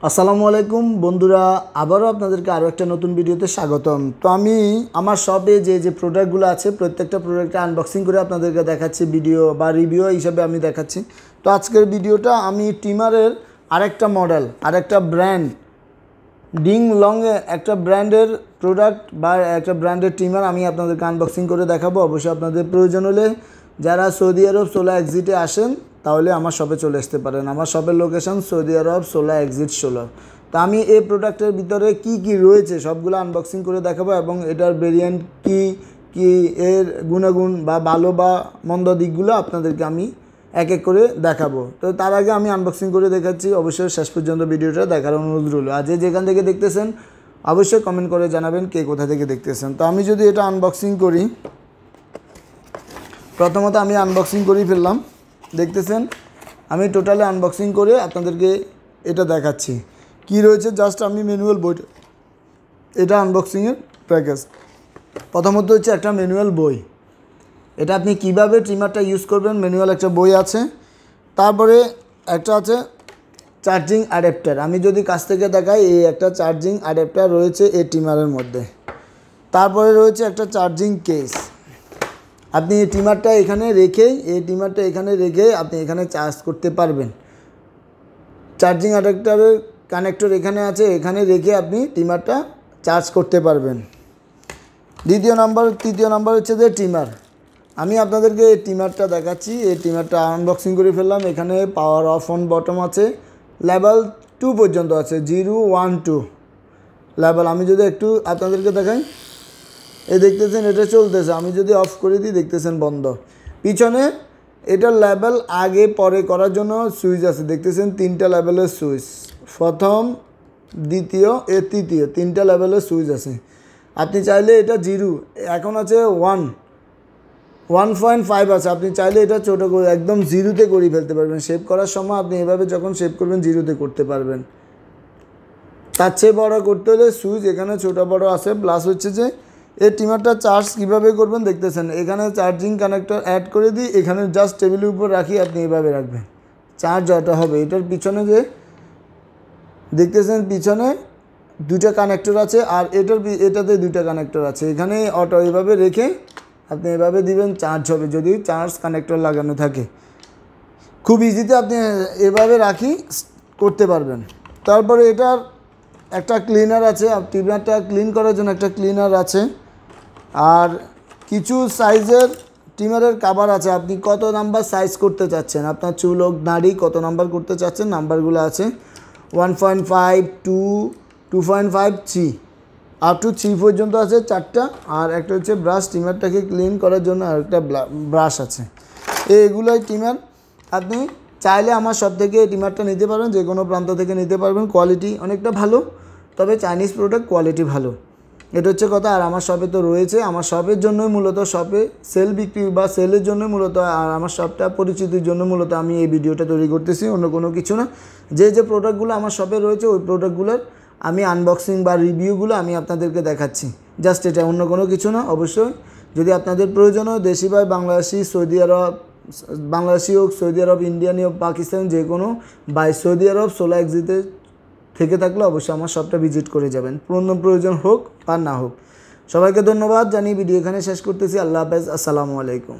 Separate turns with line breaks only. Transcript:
আসসালামু আলাইকুম বন্ধুরা, আবারও আপনাদেরকে আরও একটা নতুন ভিডিওতে স্বাগতম। তো আমি আমার শপে যে প্রোডাক্টগুলো আছে প্রত্যেকটা প্রোডাক্টে আনবক্সিং করে আপনাদেরকে দেখাচ্ছি, ভিডিও বা রিভিউ হিসাবে আমি দেখাচ্ছি। তো আজকের ভিডিওটা আমি ট্রিমারের আরেকটা মডেল, আরেকটা ব্র্যান্ড ডিং লংয়ে একটা ব্র্যান্ডের প্রোডাক্ট বা একটা ব্র্যান্ডের ট্রিমার আমি আপনাদেরকে আনবক্সিং করে দেখাবো। অবশ্যই আপনাদের প্রয়োজন হলে যারা সৌদি আরব সোলা এক্সিটে আসেন তাহলে আমার শপে চলে আসতে পারেন। আমার শপের লোকেশন সৌদি আরব সোলা এক্সিট 16। তো আমি এই প্রোডাক্টের ভিতরে কি রয়েছে সবগুলো আনবক্সিং করে দেখাবো এবং এটার ভেরিয়েন্ট কি এর গুণাগুণ বা ভালো বা মন্দ দিকগুলো আপনাদেরকে আমি এক এক করে দেখাবো। তো তার আগে আমি আনবক্সিং করে দেখাচ্ছি, অবশ্যই শেষ পর্যন্ত ভিডিওটা দেখার অনুরোধ রইল। আর যেখান থেকে দেখতেছেন অবশ্যই কমেন্ট করে জানাবেন কে কোথা থেকে দেখতেছেন। তো আমি যদি এটা আনবক্সিং করি, প্রথমত আমি আনবক্সিং করেই ফেললাম। দেখতেছেন আমি টোটালি আনবক্সিং করে আপনাদেরকে এটা দেখাচ্ছি কি রয়েছে। জাস্ট আমি ম্যানুয়াল বইটা, এটা আনবক্সিংয়ের প্যাকেজ। প্রথমত হচ্ছে একটা ম্যানুয়াল বই, এটা আপনি কিভাবে ট্রিমারটা ইউজ করবেন ম্যানুয়াল একটা বই আছে। তারপরে একটা আছে চার্জিং অ্যাডাপ্টার। আমি যদি কাছ থেকে দেখাই, এই একটা চার্জিং অ্যাডাপ্টার রয়েছে এই ট্রিমারের মধ্যে। তারপরে রয়েছে একটা চার্জিং কেস। আপনি এই ট্রিমারটা এখানে রেখে আপনি এখানে চার্জ করতে পারবেন। চার্জিং অ্যাডাপ্টারের কানেক্টর এখানে আছে, এখানে রেখে আপনি ট্রিমারটা চার্জ করতে পারবেন। তৃতীয় নাম্বার হচ্ছে যে ট্রিমার। আমি আপনাদেরকে এই ট্রিমারটা দেখাচ্ছি। এই ট্রিমারটা আনবক্সিং করে ফেললাম। এখানে পাওয়ার অফ অন বটম আছে, লেভেল 2 পর্যন্ত আছে, 0, 1, 2 লেভেল। আমি যদি একটু আপনাদেরকে দেখাই, দেখতেছেন এটা চলতেছে। আমি যদি অফ করে দিই দেখতেছেন বন্ধ। পিছনে এটার লেভেল আগে পরে করার জন্য সুইচ আছে, দেখতেছেন 3টা লেভেলের সুইচ, প্রথম, দ্বিতীয়, তৃতীয়, 3টা লেভেলের সুইচ আছে। আপনি চাইলে এটা 0, এখন আছে 1.5 আছে, আপনি চাইলে এটা ছোটো করে একদম 0তে করে ফেলতে পারবেন। শেপ করার সময় আপনি এভাবে যখন শেপ করবেন 0তে করতে পারবেন। তার চেয়ে বড়ো করতে হলে সুইচ এখানে ছোটো বড়ো আছে। প্লাস হচ্ছে যে এই ট্রিমারটা চার্জ কীভাবে করবেন দেখতেছেন, এখানে চার্জিং কানেক্টর অ্যাড করে দিই, এখানে জাস্ট টেবিলের উপর রাখি, আপনি এইভাবে রাখবেন, চার্জ অটো হবে। এটার পিছনে যে দেখতেছেন পিছনে 2টা কানেক্টর আছে, আর এটাতে 2টা কানেক্টর আছে। এখানে অটো এইভাবে রেখে আপনি এভাবে দিবেন, চার্জ হবে যদি চার্জ কানেক্টর লাগানো থাকে। খুব ইজিতে আপনি এভাবে রাখি করতে পারবেন। তারপরে এটার একটা ক্লিনার আছে, ট্রিমারটা ক্লিন করার জন্য একটা ক্লিনার আছে। আর কিছু সাইজের ট্রিমারের কাভার আছে, আপনি কত নাম্বার সাইজ করতে চাচ্ছেন, আপনার চুল হোক নাড়ি কত নাম্বার করতে চাচ্ছেন, নাম্বারগুলো আছে 1.5, 2, 2.5, 3 আপ টু 3 পর্যন্ত আছে, 4টা। আর একটা হচ্ছে ব্রাশ, ট্রিমারটাকে ক্লিন করার জন্য আর একটা ব্রাশ আছে। এগুলোই ট্রিমার। আপনি চাইলে আমার সব থেকে ট্রিমারটা নিতে পারবেন, যে কোনো প্রান্ত থেকে নিতে পারবেন। কোয়ালিটি অনেকটা ভালো, তবে চাইনিজ প্রোডাক্ট কোয়ালিটি ভালো, এটা হচ্ছে কথা। আর আমার শপে তো রয়েছে, আমার শপের জন্যই মূলত, শপে সেল বিক্রি বা সেলের জন্যই মূলত, আর আমার শপটা পরিচিতির জন্য মূলত আমি এই ভিডিওটা তৈরি করতেছি, অন্য কোনো কিছু না। যে প্রোডাক্টগুলো আমার শপে রয়েছে ওই প্রোডাক্টগুলোর আমি আনবক্সিং বা রিভিউগুলো আমি আপনাদেরকে দেখাচ্ছি, জাস্ট এটা, অন্য কোনো কিছু না। অবশ্যই যদি আপনাদের প্রয়োজন হয়, দেশি বা বাংলাদেশি, সৌদি আরব, বাংলাদেশি হোক, সৌদি আরব, ইন্ডিয়ান হোক, পাকিস্তান, যে কোনো বাই সৌদি আরব সোলা এক্সিটে থেকে থাকলে অবশ্যই আমার শপটা ভিজিট করে যাবেন, প্রয়োজন হোক বা না হোক। সবাইকে ধন্যবাদ জানিয়ে ভিডিও এখানে শেষ করতেছি। আল্লাহ হাফেজ, আসসালামু আলাইকুম।